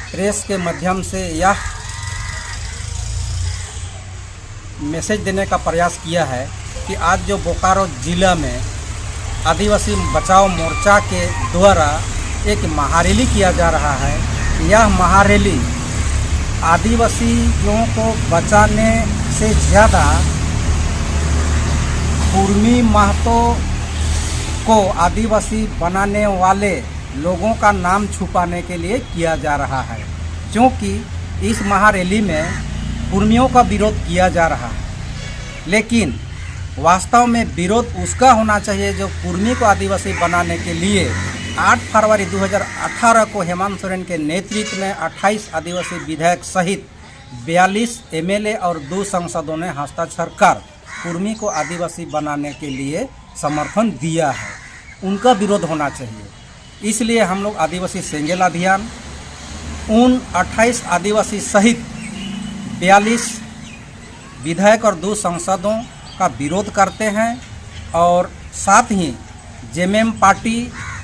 Press के माध्यम से यह मैसेज देने का प्रयास किया है कि आज जो बोकारो जिला में आदिवासी बचाओ मोर्चा के द्वारा एक महारैली किया जा रहा है। यह महारैली आदिवासियों को बचाने से ज़्यादा कुर्मी महतो को आदिवासी बनाने वाले लोगों का नाम छुपाने के लिए किया जा रहा है, क्योंकि इस महारैली में कुर्मियों का विरोध किया जा रहा है। लेकिन वास्तव में विरोध उसका होना चाहिए जो कुर्मी को आदिवासी बनाने के लिए 8 फरवरी 2018 को हेमंत सोरेन के नेतृत्व में 28 आदिवासी विधायक सहित 42 एमएलए और 2 सांसदों ने हस्ताक्षर कर कुर्मी को आदिवासी बनाने के लिए समर्थन दिया है। उनका विरोध होना चाहिए। इसलिए हम लोग आदिवासी सेंगेल अभियान उन 28 आदिवासी सहित 42 विधायक और 2 सांसदों का विरोध करते हैं और साथ ही जेएमएम पार्टी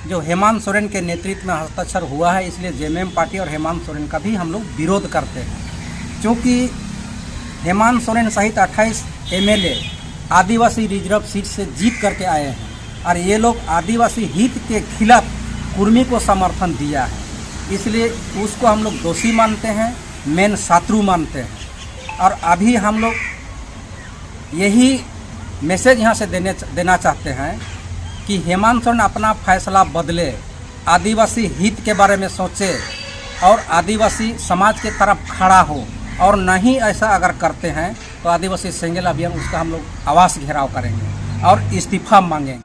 जो हेमंत सोरेन के नेतृत्व में हस्ताक्षर हुआ है, इसलिए जेएमएम पार्टी और हेमंत सोरेन का भी हम लोग विरोध करते हैं, क्योंकि हेमंत सोरेन सहित 28 एमएलए आदिवासी रिजर्व सीट से जीत करके आए हैं और ये लोग आदिवासी हित के खिलाफ कुर्मी को समर्थन दिया है। इसलिए उसको हम लोग दोषी मानते हैं, मेन शत्रु मानते हैं। और अभी हम लोग यही मैसेज यहाँ से देना चाहते हैं कि हेमंत सोरेन अपना फैसला बदले, आदिवासी हित के बारे में सोचे और आदिवासी समाज के तरफ खड़ा हो, और नहीं ऐसा अगर करते हैं तो आदिवासी सेंगेल अभियान उसका हम लोग आवास घेराव करेंगे और इस्तीफा मांगेंगे।